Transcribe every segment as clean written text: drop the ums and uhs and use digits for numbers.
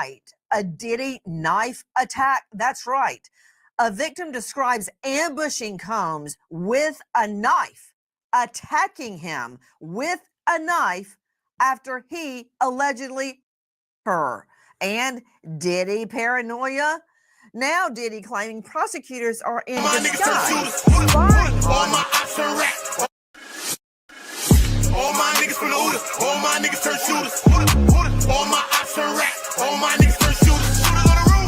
right. A Diddy knife attack? That's right. A victim describes ambushing Combs with a knife, attacking him with a knife after he allegedly her. And Diddy paranoia? Now Diddy claiming prosecutors are in disguise. All my niggas from the Uda, all my niggas turn shooters. All my ops turn rats, all my niggas turn shooters.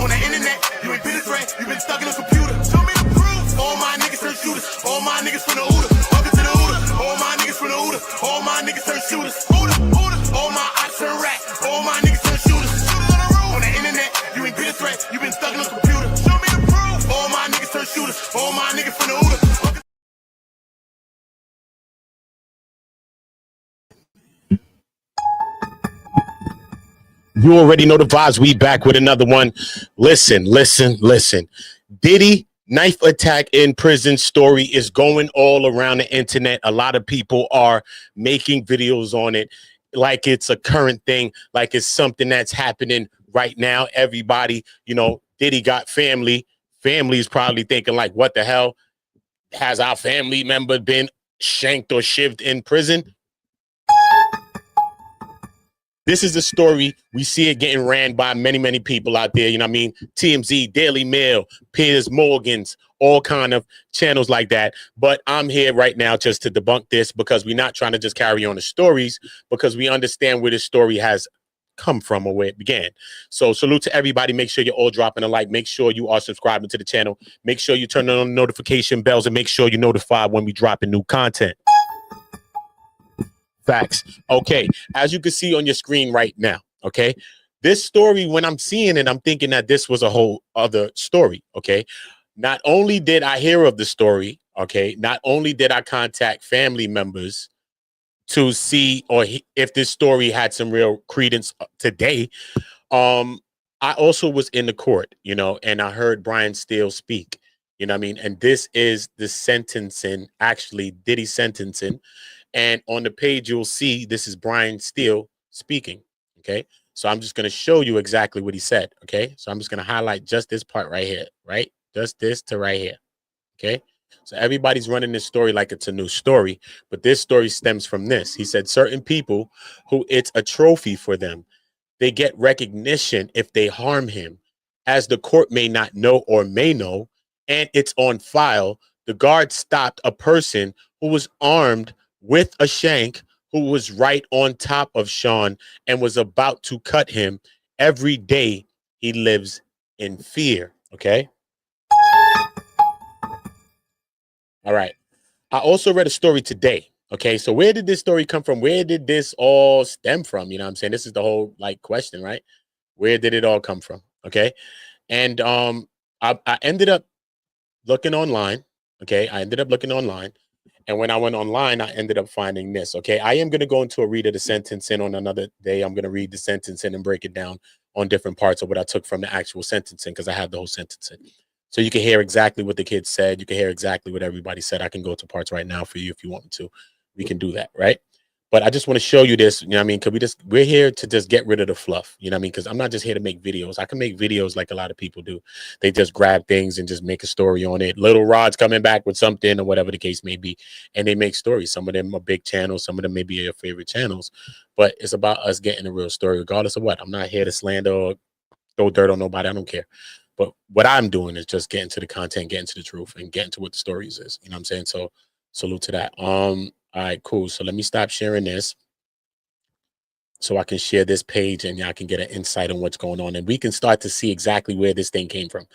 On the internet, you ain't been a threat, you been stuck in a computer. Show me the proof. All my niggas turn shooters, all my niggas from the Uda. Welcome to the Uda, all my niggas from the Uda, all my niggas turn shooters. All my ops turn rats, all my niggas turn shooters. On the internet, you ain't been a threat, you been stuck in a computer. Show me the proof. All my niggas turn shooters, all my niggas from the Uda. You already know the vibes. We back with another one. Listen. Diddy knife attack in prison story is going all around the internet. A lot of people are making videos on it like it's a current thing, like it's something that's happening right now. Everybody, Diddy got family. Family's probably thinking like, what the hell? Has our family member been shanked or shivved in prison? This is a story. We see it getting ran by many people out there. You know what I mean? TMZ, Dailymail, Piers, Morgans, all kind of channels like that. But I'm here right now just to debunk this because we're not trying to just carry on the stories, because we understand where this story has come from or where it began. So salute to everybody. Make sure you're all dropping a like. Make sure you are subscribing to the channel. Make sure you turn on notification bells and make sure you're notified when we drop new content. Facts. Okay, as you can see on your screen right now, okay, this story, when I'm seeing it, I'm thinking that this was a whole other story, okay? Not only did I hear of the story, okay, not only did I contact family members to see if this story had some real credence today, I also was in the court, and I heard Brian Steele speak, you know what I mean? And this is the sentencing, actually, Diddy sentencing. And on the page, you'll see this is Brian Steele speaking, okay? So I'm just going to show you exactly what he said, okay? So I'm just going to highlight just this part right here, right? Just this to right here, okay? So everybody's running this story like it's a new story, but this story stems from this. He said certain people who it's a trophy for them, they get recognition if they harm him, as the court may not know or may know, and it's on file. The guard stopped a person who was armed with a shank, who was right on top of Sean and was about to cut him. Every day he lives in fear. Okay. All right. I also read a story today. Okay. So where did this story come from? Where did this all stem from? You know what I'm saying? This is the whole question, right? Where did it all come from? Okay. And I ended up looking online. Okay. I ended up looking online. And when I went online, I ended up finding this, okay? I am going to go into a read of the sentencing on another day. I'm going to read the sentencing and break it down on different parts of what I took from the actual sentencing, because I have the whole sentencing. So you can hear exactly what the kids said. You can hear exactly what everybody said. I can go to parts right now for you if you want me to. We can do that, right? But I just want to show you this, you know what I mean? Because we're here to just get rid of the fluff, you know what I mean? Because I'm not just here to make videos. I can make videos like a lot of people do. They just grab things and just make a story on it. Little Rod's coming back with something or whatever the case may be. And they make stories. Some of them are big channels. Some of them may be your favorite channels. But it's about us getting a real story, regardless of what. I'm not here to slander or throw dirt on nobody. I don't care. But what I'm doing is just getting to the content, getting to the truth, and getting to what the stories is. You know what I'm saying? So salute to that. All right, cool. So let me stop sharing this so I can share this page and y'all can get an insight on what's going on. And we can start to see exactly where this thing came from.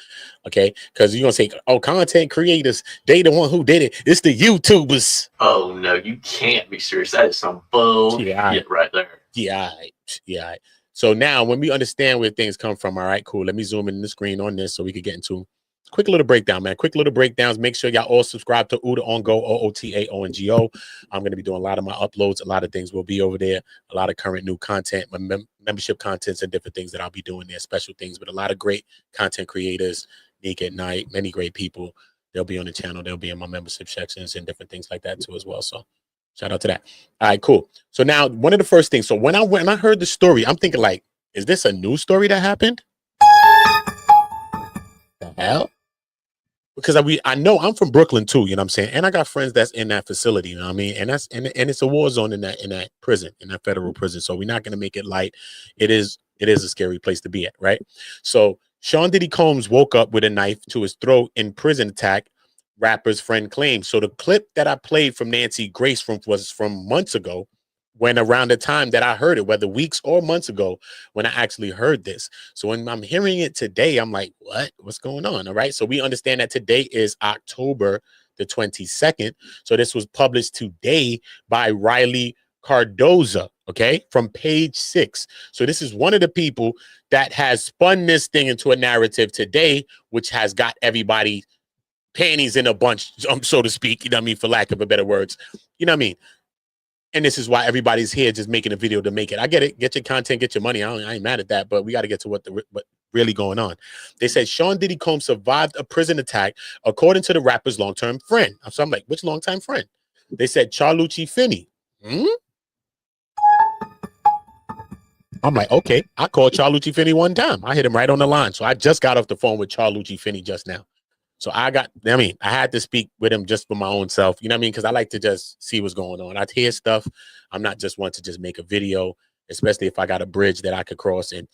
Okay. Because you're going to say, oh, content creators, they the one who did it. It's the YouTubers. Oh, no, you can't be serious. That is some bullshit right there. Yeah. So now when we understand where things come from, all right, cool. Let me zoom in the screen on this so we can get into quick little breakdown, man. Quick little breakdowns. Make sure y'all all subscribe to Uda On Go, OOTAONGO. I'm going to be doing a lot of my uploads. A lot of things will be over there. A lot of current new content, my membership contents and different things that I'll be doing there. Special things with a lot of great content creators. Nick at Night, many great people. They'll be on the channel. They'll be in my membership sections and different things like that too as well. So shout out to that. All right, cool. So now one of the first things. So when I heard the story, I'm thinking like, Is this a news story that happened? The hell? Because I know I'm from Brooklyn too, you know what I'm saying? And I got friends that's in that facility, you know what I mean? And it's a war zone in that prison, in that federal prison. So we're not gonna make it light. It is a scary place to be at, right? So Sean Diddy Combs woke up with a knife to his throat in prison attack, rapper's friend claims. So the clip that I played from Nancy Grace was from months ago, when around the time that I heard it, whether weeks or months ago, when I actually heard this. So when I'm hearing it today, I'm like, what's going on? All right. So we understand that today is October the 22nd. So this was published today by Riley Cardoza, okay, from Page 6. So this is one of the people that has spun this thing into a narrative today, which has got everybody panties in a bunch, so to speak, you know what I mean, for lack of a better words, you know what I mean? And this is why everybody's here just making a video to make it. I get it. Get your content, get your money. I ain't mad at that, but we got to get to what really going on. They said Sean Diddy Combs survived a prison attack, according to the rapper's long-term friend. So I'm like, which long-time friend? They said Charlucci Finney. I'm like, okay. I called Charlucci Finney one time. I hit him right on the line. So I just got off the phone with Charlucci Finney just now. So I had to speak with him just for my own self, you know what I mean? Because I like to just see what's going on. I hear stuff. I'm not just one to just make a video, especially if I got a bridge that I could cross and,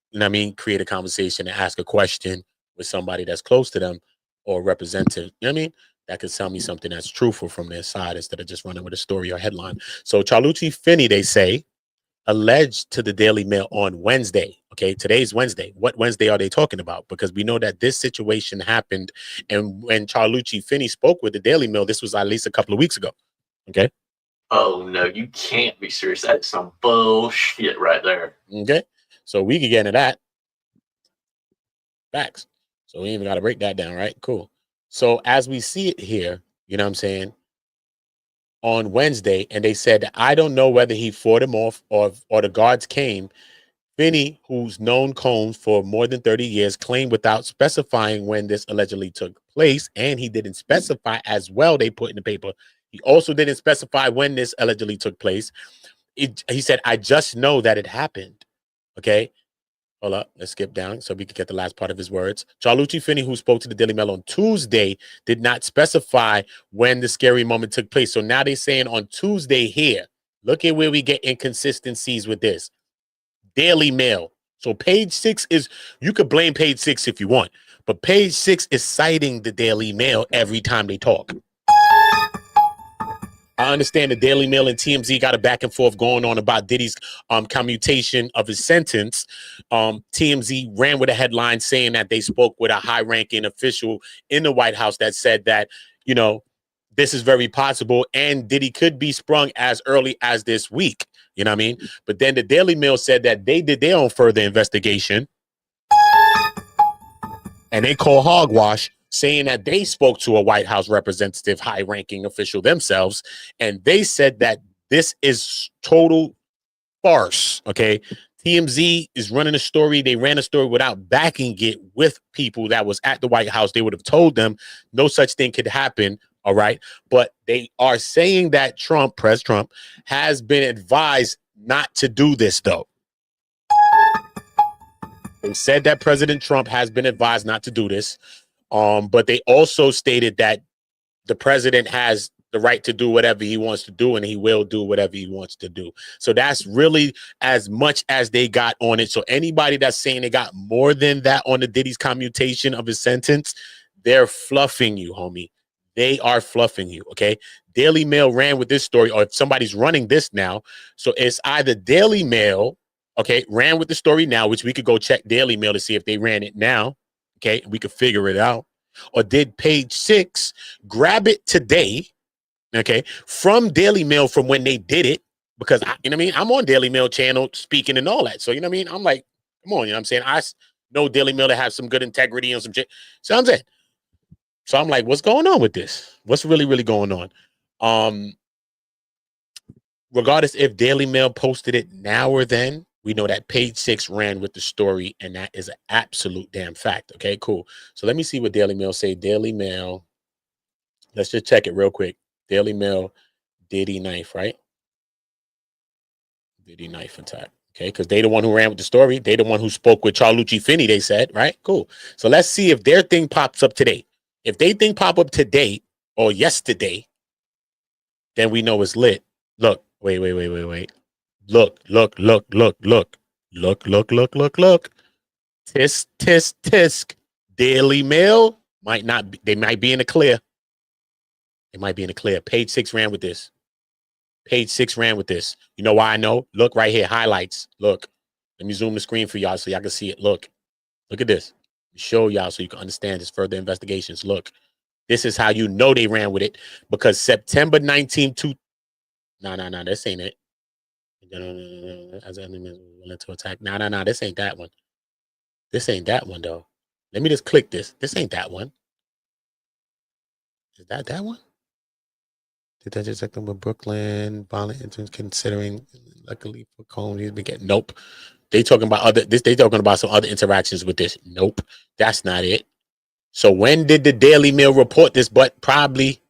you know what I mean, create a conversation and ask a question with somebody that's close to them or representative, you know what I mean? That could tell me something that's truthful from their side instead of just running with a story or headline. So Charlucci Finney, they say, alleged to the Daily Mail on Wednesday. Okay, today's Wednesday. What Wednesday are they talking about? Because we know that this situation happened, and when Charlucci Finney spoke with the Daily Mail, this was at least a couple of weeks ago. Okay. Oh no, you can't be serious. That's some bullshit right there. Okay. So we can get into that. Facts. So we even got to break that down, right? Cool. So as we see it here, you know what I'm saying? On Wednesday, and they said, I don't know whether he fought him off or the guards came. Finney, who's known Combs for more than 30 years, claimed without specifying when this allegedly took place, and he didn't specify as well, they put in the paper. He also didn't specify when this allegedly took place. He said, I just know that it happened. Okay. Hold up, let's skip down so we can get the last part of his words. Charlucci Finney, who spoke to the Daily Mail on Tuesday, did not specify when the scary moment took place. So now they're saying on Tuesday here. Look at where we get inconsistencies with this. Daily Mail. So Page 6 is, you could blame Page 6 if you want, but Page 6 is citing the Daily Mail every time they talk. I understand the Daily Mail and TMZ got a back and forth going on about Diddy's commutation of his sentence. TMZ ran with a headline saying that they spoke with a high-ranking official in the White House that said that, you know, this is very possible and Diddy could be sprung as early as this week. You know what I mean? But then the Daily Mail said that they did their own further investigation and they call hogwash, saying that they spoke to a White House representative, high-ranking official themselves, and they said that this is total farce, okay? TMZ is running a story. They ran a story without backing it with people that was at the White House. They would have told them no such thing could happen, all right? But they are saying that Pres Trump, has been advised not to do this, though. They said that President Trump has been advised not to do this. But they also stated that the president has the right to do whatever he wants to do, and he will do whatever he wants to do. So that's really as much as they got on it. So anybody that's saying they got more than that on the Diddy's commutation of his sentence, they're fluffing you, homie. They are fluffing you, okay? Daily Mail ran with this story, or if somebody's running this now. So it's either Daily Mail, okay, ran with the story now, which we could go check Daily Mail to see if they ran it now. Okay, we could figure it out. Or did Page 6 grab it today, okay, from Daily Mail from when they did it? Because, you know what I mean? I'm on Daily Mail channel speaking and all that. So, you know what I mean? I'm like, come on, you know what I'm saying? I know Daily Mail to have some good integrity and some shit. So I'm saying. So I'm like, what's going on with this? What's really, really going on? Regardless if Daily Mail posted it now or then, we know that Page 6 ran with the story, and that is an absolute damn fact. Okay, cool. So let me see what Daily Mail say. Daily Mail. Let's just check it real quick. Daily Mail, Diddy knife, right? Diddy knife attack. Okay, because they the one who ran with the story. They the one who spoke with Charlucci Finney, they said, right? Cool. So let's see if their thing pops up today. If they thing pop up today or yesterday, then we know it's lit. Look, wait. Look. Tisk. Dailymail might not be, they might be in the clear. They might be in the clear. Page 6 ran with this. Page 6 ran with this. You know why I know? Look right here, highlights. Look. Let me zoom the screen for y'all so y'all can see it. Look at this. Show y'all so you can understand this further investigations. Look, this is how you know they ran with it, because September 19th, no, this ain't it. As enemies willing to attack. No, this ain't that one. This ain't that one though. Let me just click this. This ain't that one. Is that one? Detective sector with Brooklyn, violent interns considering, luckily for Combs, he's been getting, nope. They talking about they talking about some other interactions with this. Nope. That's not it. So when did the Daily Mail report this? But probably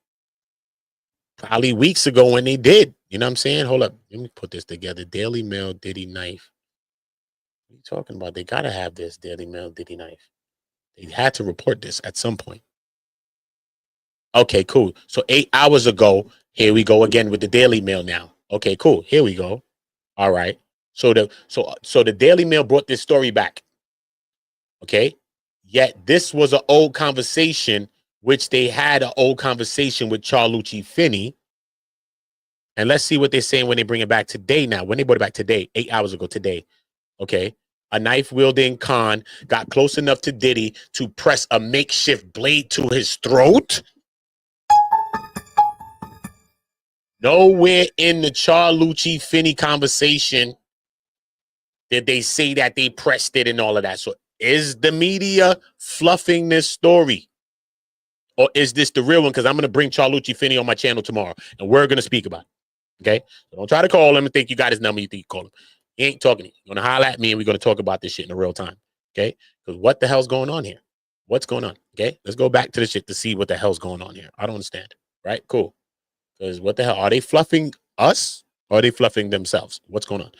weeks ago when they did. You know what I'm saying? Hold up. Let me put this together. Daily Mail, Diddy knife. What are you talking about? They gotta have this Daily Mail, Diddy knife. They had to report this at some point. Okay, cool. So 8 hours ago, here we go again with the Daily Mail now. Okay, cool. Here we go. All right. So the Daily Mail brought this story back. Okay. Yet this was an old conversation, which they had an old conversation with Charlucci Finney. And let's see what they're saying when they bring it back today now. When they brought it back today, 8 hours ago today. Okay. A knife-wielding Khan got close enough to Diddy to press a makeshift blade to his throat. Nowhere in the Charlucci Finney conversation did they say that they pressed it and all of that. So is the media fluffing this story? Or is this the real one? Because I'm going to bring Charlucci Finney on my channel tomorrow, and we're going to speak about it. Okay? So don't try to call him and think you got his number. You think you call him. He ain't talking to you. You're going to holler at me, and we're going to talk about this shit in real time. Okay? Because what the hell's going on here? What's going on? Okay? Let's go back to the shit to see what the hell's going on here. I don't understand. Right? Cool. Because what the hell? Are they fluffing us or are they fluffing themselves? What's going on?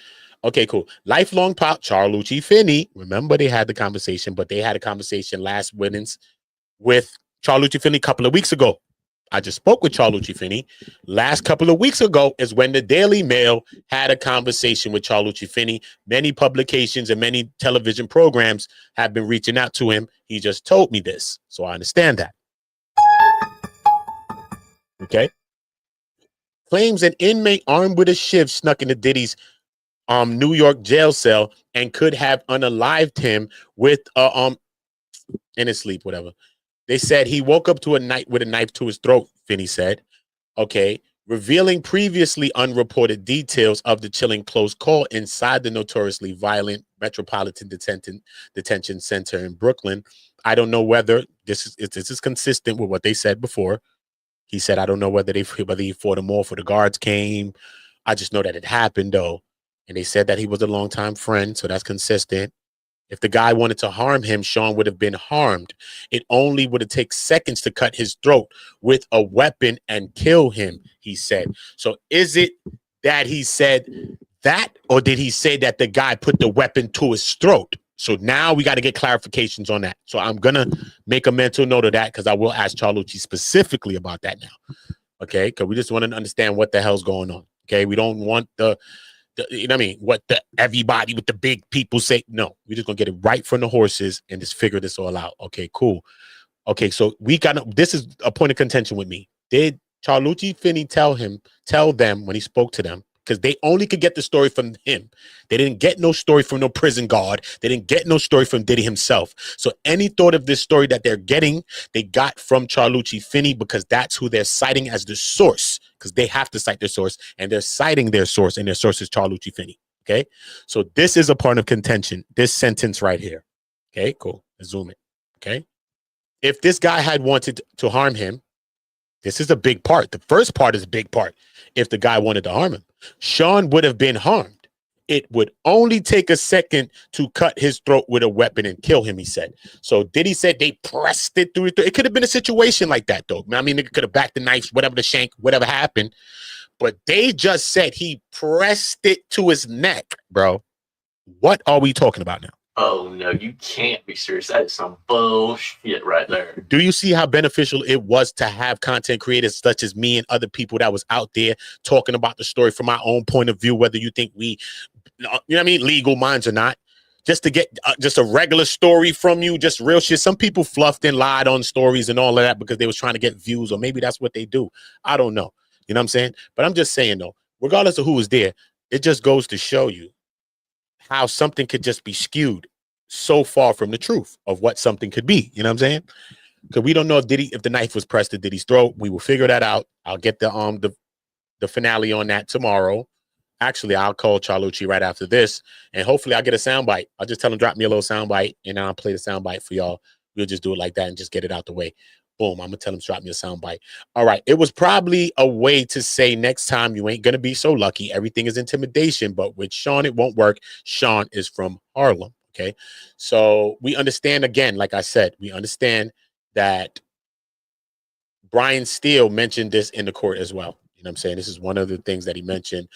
Okay, cool. Lifelong pop, Charlucci Finney. Remember, they had the conversation, but they had a conversation last Wednesday with Charlucci Finney a couple of weeks ago. I just spoke with Charlucci Finney. Last couple of weeks ago is when the Daily Mail had a conversation with Charlucci Finney. Many publications and many television programs have been reaching out to him. He just told me this, so I understand that. Okay. Claims an inmate armed with a shiv snuck into Diddy's New York jail cell and could have unalived him with in his sleep, whatever. They said he woke up to a night with a knife to his throat, Finney said. Okay. Revealing previously unreported details of the chilling close call inside the notoriously violent Metropolitan Detention Center in Brooklyn. I don't know whether this is consistent with what they said before. He said, I don't know whether he fought him off or the guards came. I just know that it happened, though. And they said that he was a longtime friend, so that's consistent. If the guy wanted to harm him, Sean would have been harmed. It only would have taken seconds to cut his throat with a weapon and kill him, he said. So is it that he said that, or did he say that the guy put the weapon to his throat? So now we got to get clarifications on that. So I'm going to make a mental note of that because I will ask Charlucci specifically about that now. Okay? Because we just want to understand what the hell's going on. Okay? We don't want the you know what I mean? What the everybody with the big people say. No, we're just going to get it right from the horses and just figure this all out. Okay, cool. Okay, so this is a point of contention with me. Did Charlucci Finney tell them when he spoke to them? Because they only could get the story from him. They didn't get no story from no prison guard. They didn't get no story from Diddy himself. So any thought of this story that they're getting, they got from Charlucci Finney because that's who they're citing as the source. Because they have to cite their source, and they're citing their source, and their source is Charlucci Finney. Okay? So this is a part of contention. This sentence right here. Okay, cool. Let's zoom it. Okay? If this guy had wanted to harm him, this is a big part. The first part is a big part. If the guy wanted to harm him, Sean would have been harmed. It would only take a second to cut his throat with a weapon and kill him, he said. So Diddy said they pressed it through. It could have been a situation like that, though. I mean, it could have backed the knife, whatever the shank, whatever happened. But they just said he pressed it to his neck, bro. What are we talking about now? Oh no, you can't be serious. That is some bullshit right there. Do you see how beneficial it was to have content creators such as me and other people that was out there talking about the story from our own point of view, whether you think we, you know what I mean, legal minds or not, just to get just a regular story from you, just real shit. Some people fluffed and lied on stories and all of that because they was trying to get views, or maybe that's what they do. I don't know. You know what I'm saying? But I'm just saying, though, regardless of who was there, it just goes to show you how something could just be skewed so far from the truth of what something could be. You know what I'm saying? Because we don't know if the knife was pressed to Diddy's throat. We will figure that out. I'll get the finale on that tomorrow. Actually, I'll call Charlucci right after this, and hopefully I'll get a soundbite. I'll just tell him drop me a little soundbite, and I'll play the soundbite for y'all. We'll just do it like that and just get it out the way. Boom, I'm gonna tell him to drop me a soundbite. All right, it was probably a way to say next time you ain't gonna be so lucky. Everything is intimidation, but with Sean, it won't work. Sean is from Harlem. Okay, so we understand, again, like I said, we understand that Brian Steele mentioned this in the court as well. You know what I'm saying? This is one of the things that he mentioned.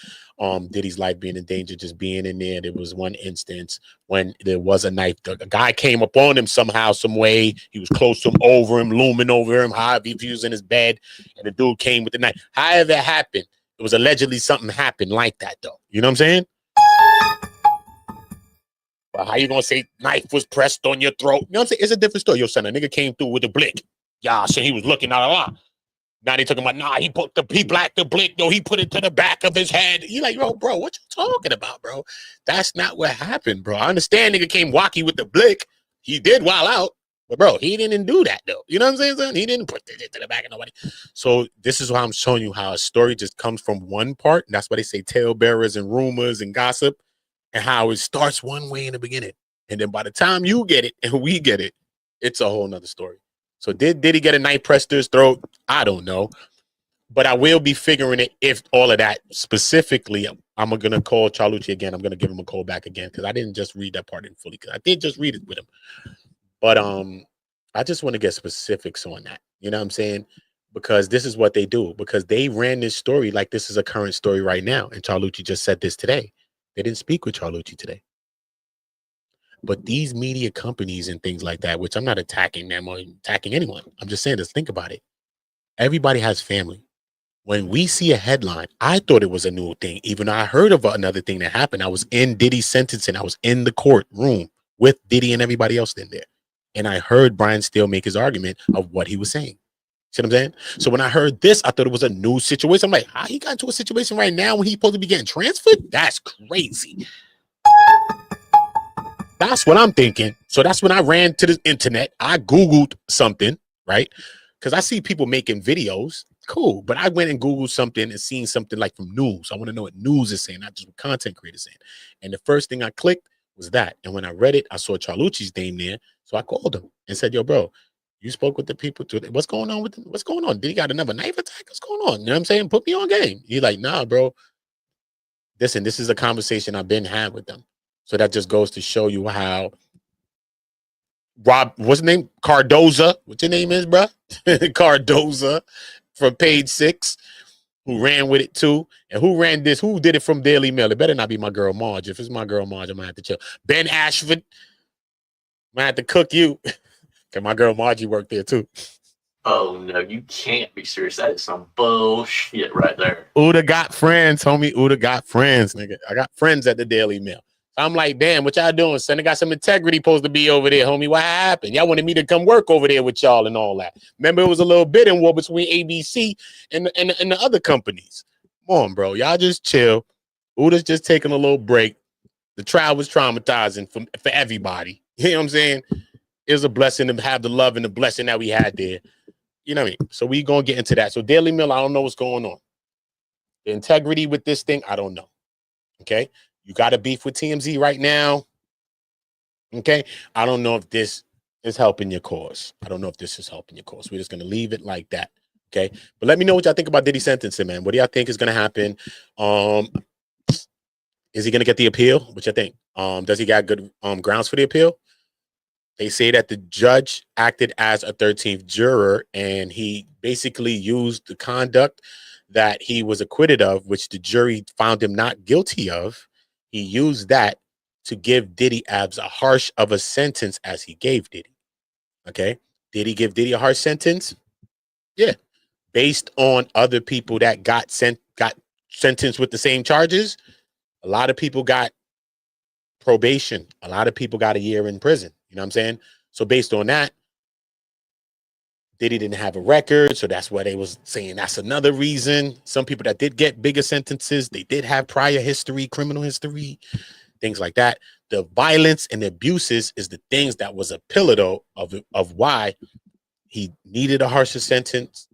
Diddy's life being in danger, just being in there. There was one instance when there was a knife. A guy came up on him somehow, some way. He was close to him, over him, looming over him, however he was in his bed, and the dude came with the knife. However it happened, it was allegedly something happened like that, though. You know what I'm saying? But how you gonna say knife was pressed on your throat? You know what I'm saying? It's a different story. Yo, son, a nigga came through with a blick. Yeah, so he was looking out. Now they talking about, nah, he blacked the blick. No, he put it to the back of his head. You like, yo, bro, what you talking about, bro? That's not what happened, bro. I understand nigga came wacky with the blick. He did wild out. But, bro, he didn't do that, though. You know what I'm saying, son? He didn't put it to the back of nobody. So this is why I'm showing you how a story just comes from one part. And that's why they say talebearers and rumors and gossip, and how it starts one way in the beginning. And then by the time you get it and we get it, it's a whole nother story. So did he get a knife pressed to his throat? I don't know. But I will be figuring it if all of that specifically. I'm going to call Charlucci again. I'm going to give him a call back again because I didn't just read that part in fully, because I did just read it with him. But I just want to get specifics on that. You know what I'm saying? Because this is what they do. Because they ran this story like this is a current story right now. And Charlucci just said this today. They didn't speak with Charlucci today. But these media companies and things like that, which I'm not attacking them or attacking anyone. I'm just saying, just think about it. Everybody has family. When we see a headline, I thought it was a new thing. Even though I heard of another thing that happened. I was in Diddy's sentencing. I was in the courtroom with Diddy and everybody else in there. And I heard Brian Steele make his argument of what he was saying. See what I'm saying? So when I heard this, I thought it was a new situation. I'm like, how he got into a situation right now when he's supposed to be getting transferred? That's crazy. That's what I'm thinking. So that's when I ran to the internet. I Googled something, right? Because I see people making videos. Cool. But I went and Googled something and seen something like from news. I want to know what news is saying, not just what content creators saying. And the first thing I clicked was that. And when I read it, I saw Charlucci's name there. So I called him and said, yo, bro, you spoke with the people today. What's going on with them? What's going on? Did he got another knife attack? What's going on? You know what I'm saying? Put me on game. He's like, nah, bro. Listen, this is a conversation I've been had with them. So that just goes to show you how Rob, what's his name? Cardoza. What your name is, bro? Cardoza from Page 6, who ran with it too. And who ran this? Who did it from Dailymail? It better not be my girl Marge. If it's my girl Marge, I'm going to have to chill. Ben Ashford. I'm going to have to cook you. Because my girl Margie worked there too. Oh no, you can't be serious. That is some bullshit right there. Uda got friends, homie. Uda got friends, nigga. I got friends at the Dailymail. I'm like, damn, what y'all doing, son? I got some integrity supposed to be over there, homie. What happened? Y'all wanted me to come work over there with y'all and all that. Remember, it was a little bidding war between ABC and the other companies. Come on, bro. Y'all just chill. Uda's just taking a little break. The trial was traumatizing for everybody. You know what I'm saying? It was a blessing to have the love and the blessing that we had there. You know what I mean? So we going to get into that. So Dailymail, I don't know what's going on. The integrity with this thing, I don't know. Okay? You got a beef with TMZ right now. Okay? I don't know if this is helping your cause. I don't know if this is helping your cause. We're just going to leave it like that. Okay? But let me know what y'all think about Diddy sentencing, man. What do y'all think is going to happen? Is he going to get the appeal? What you think? Does he got good grounds for the appeal? They say that the judge acted as a 13th juror, and he basically used the conduct that he was acquitted of, which the jury found him not guilty of. He used that to give Diddy as a harsh of a sentence as he gave Diddy. Okay. Did he give Diddy a harsh sentence? Yeah. Based on other people that got sentenced with the same charges, a lot of people got probation. A lot of people got a year in prison. You know what I'm saying? So based on that, Diddy didn't have a record, so that's why they was saying that's another reason. Some people that did get bigger sentences, they did have prior history, criminal history, things like that. The violence and the abuses is the things that was a pillar, though, of why he needed a harsher sentence.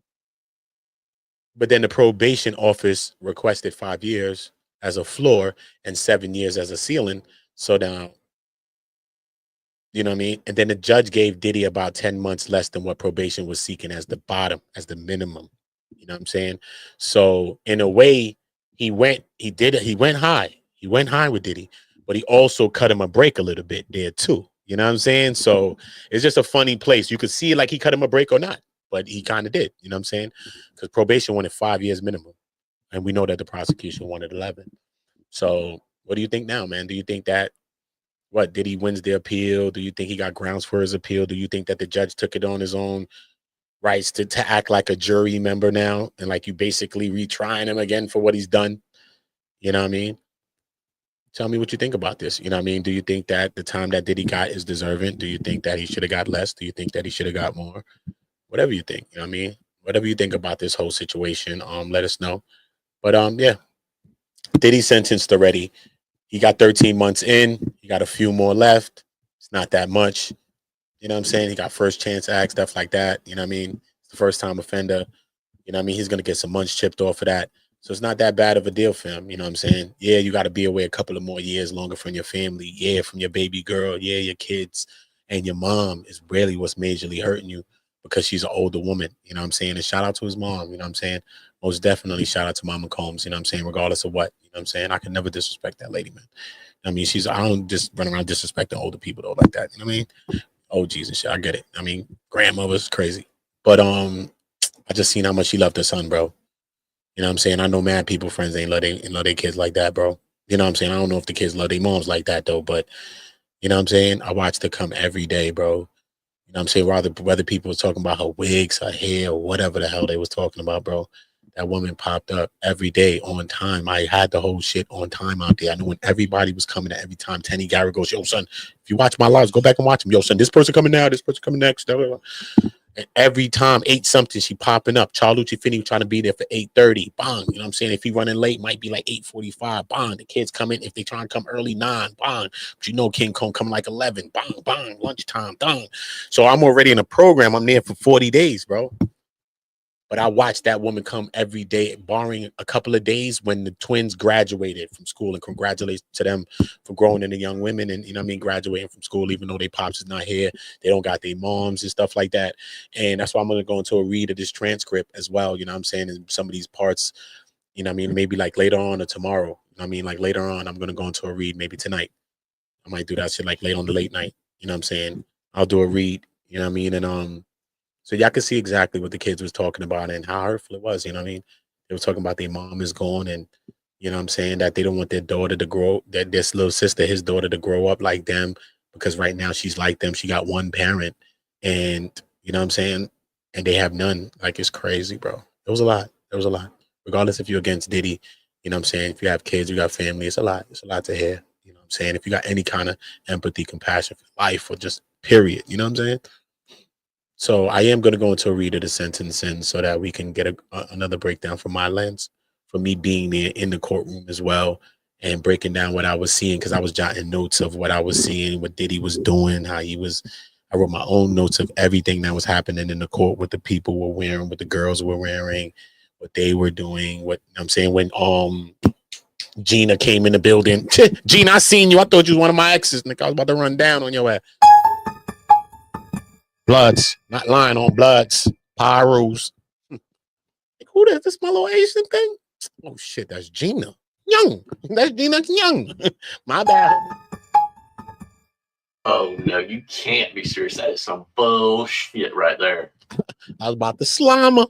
But then the probation office requested 5 years as a floor and 7 years as a ceiling. So now, you know what I mean? And then the judge gave Diddy about 10 months less than what probation was seeking as the bottom, as the minimum. You know what I'm saying? So in a way, he went high. He went high with Diddy, but he also cut him a break a little bit there too. You know what I'm saying? So it's just a funny place. You could see it like he cut him a break or not, but he kind of did. You know what I'm saying? Because probation wanted 5 years minimum. And we know that the prosecution wanted 11. So what do you think now, man? Do you think that Diddy wins the appeal? Do you think he got grounds for his appeal? Do you think that the judge took it on his own rights to act like a jury member now and like you basically retrying him again for what he's done? You know what I mean? Tell me what you think about this. You know what I mean? Do you think that the time that Diddy got is deserving? Do you think that he should have got less? Do you think that he should have got more? Whatever you think, you know what I mean? Whatever you think about this whole situation, let us know. But yeah, Diddy sentenced already. He got 13 months in. He got a few more left. It's not that much. You know what I'm saying? He got first chance act, stuff like that. You know what I mean? It's the first time offender. You know what I mean? He's going to get some months chipped off of that. So it's not that bad of a deal for him. You know what I'm saying? Yeah, you got to be away a couple of more years longer from your family. Yeah, from your baby girl. Yeah, your kids. And your mom is really what's majorly hurting you because she's an older woman. You know what I'm saying? And shout out to his mom. You know what I'm saying? Most definitely shout out to Mama Combs. You know what I'm saying? Regardless of what. You know what I'm saying? I can never disrespect that lady, man. I mean, I don't just run around disrespecting older people though like that. You know what I mean? Oh, Jesus, shit. I get it. I mean, grandmother's crazy. But I just seen how much she loved her son, bro. You know what I'm saying? I know mad people, friends ain't love their kids like that, bro. You know what I'm saying? I don't know if the kids love their moms like that, though. But, you know what I'm saying? I watched her come every day, bro. You know what I'm saying? Whether people was talking about her wigs, her hair, or whatever the hell they was talking about, bro. That woman popped up every day on time. I had the whole shit on time out there. I knew when everybody was coming at every time. Tenny Gary goes, yo, son, if you watch my lives, go back and watch them. Yo, son, this person coming now, this person coming next. And every time, 8 something, she popping up. Charlucci Finney trying to be there for 8:30. Bang. You know what I'm saying? If he running late, might be like 8:45. Bang. The kids come in. If they try and come early, 9. Bang. But you know King Kong come like 11. Bang, bang. Lunchtime. Bang. So I'm already in a program. I'm there for 40 days, bro. But I watched that woman come every day, barring a couple of days when the twins graduated from school, and congratulations to them for growing into young women and, you know what I mean, graduating from school, even though their pops is not here. They don't got their moms and stuff like that. And that's why I'm going to go into a read of this transcript as well, you know what I'm saying, in some of these parts, you know what I mean, maybe like later on or tomorrow, you know what I mean, like later on, I'm going to go into a read maybe tonight. I might do that shit like late on the late night, you know what I'm saying? I'll do a read, you know what I mean, and so y'all can see exactly what the kids was talking about and how hurtful it was, you know what I mean? They were talking about their mom is gone and, you know what I'm saying, that they don't want their daughter to grow, that this little sister, his daughter, to grow up like them because right now she's like them. She got one parent and, you know what I'm saying, and they have none. Like, it's crazy, bro. It was a lot. It was a lot. Regardless if you're against Diddy, you know what I'm saying, if you have kids, you got family, it's a lot. It's a lot to hear, you know what I'm saying? If you got any kind of empathy, compassion for life or just period, you know what I'm saying? So I am going to go into a read of the sentencing so that we can get another breakdown from my lens, for me being there in the courtroom as well and breaking down what I was seeing, because I was jotting notes of what I was seeing, what Diddy was doing, how he was. I wrote my own notes of everything that was happening in the court, what the people were wearing, what the girls were wearing, what they were doing, what I'm saying, when Gina came in the building. Gina, I seen you. I thought you was one of my exes. Nick, I was about to run down on your ass. Bloods, not lying on Bloods, Pyros. Like, who that? This my little Asian thing? Oh shit, that's Gina Young. That's Gina Young. My bad. Oh no, you can't be serious. That is some bullshit right there. I was about to slime her.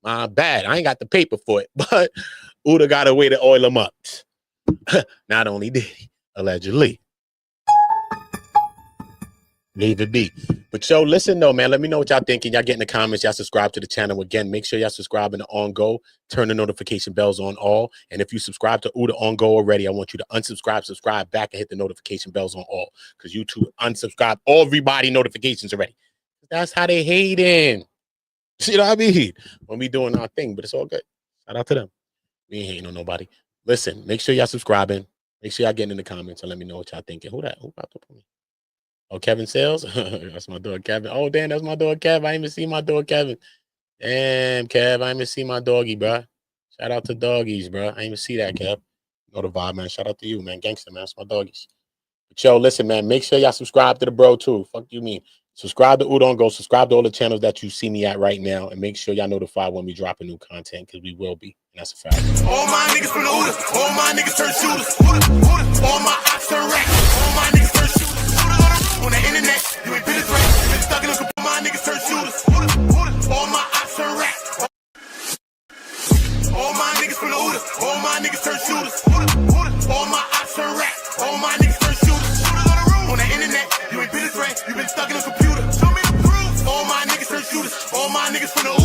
My bad. I ain't got the paper for it, but Uda got a way to oil him up. Not only did he, allegedly. Leave it be. But yo, listen though, man. Let me know what y'all thinking. Y'all get in the comments. Y'all subscribe to the channel. Again, make sure y'all subscribe in the On Go. Turn the notification bells on all. And if you subscribe to the On Go already, I want you to unsubscribe, subscribe back, and hit the notification bells on all. Because YouTube unsubscribe everybody notifications already. That's how they hating. You know what I mean? When we doing our thing, but it's all good. Shout out to them. We ain't hating on nobody. Listen, make sure y'all subscribing. Make sure y'all getting in the comments and let me know what y'all thinking. Who that? Who about to put me? Oh, Kevin Sales? That's my dog, Kevin. Oh, damn, that's my dog, Kev. I didn't even see my dog, Kevin. Damn, Kev, I didn't even see my doggy, bro. Shout out to doggies, bro. I didn't even see that, Kev. Know the vibe, man. Shout out to you, man. Gangster, man. That's my doggies. But yo, listen, man. Make sure y'all subscribe to the bro, too. Fuck you mean. Subscribe to Udon Go. Subscribe to all the channels that you see me at right now. And make sure y'all notified when we drop a new content, because we will be. And that's a fact. All my niggas from the Uda. All my niggas turn shooters. All my ops turn racks. All my niggas turn shooters. On the internet, you ain't been a threat. You been stuck in a all my niggas turn shooters. All my ops turn racks. All my niggas from the Uda. All my niggas turn shooters. All my ops turn racks. All my niggas turn shooters. On the internet, you ain't been a threat. You been stuck in a computer. Show me the proof. All my niggas turn shooters. All my niggas from the Uda.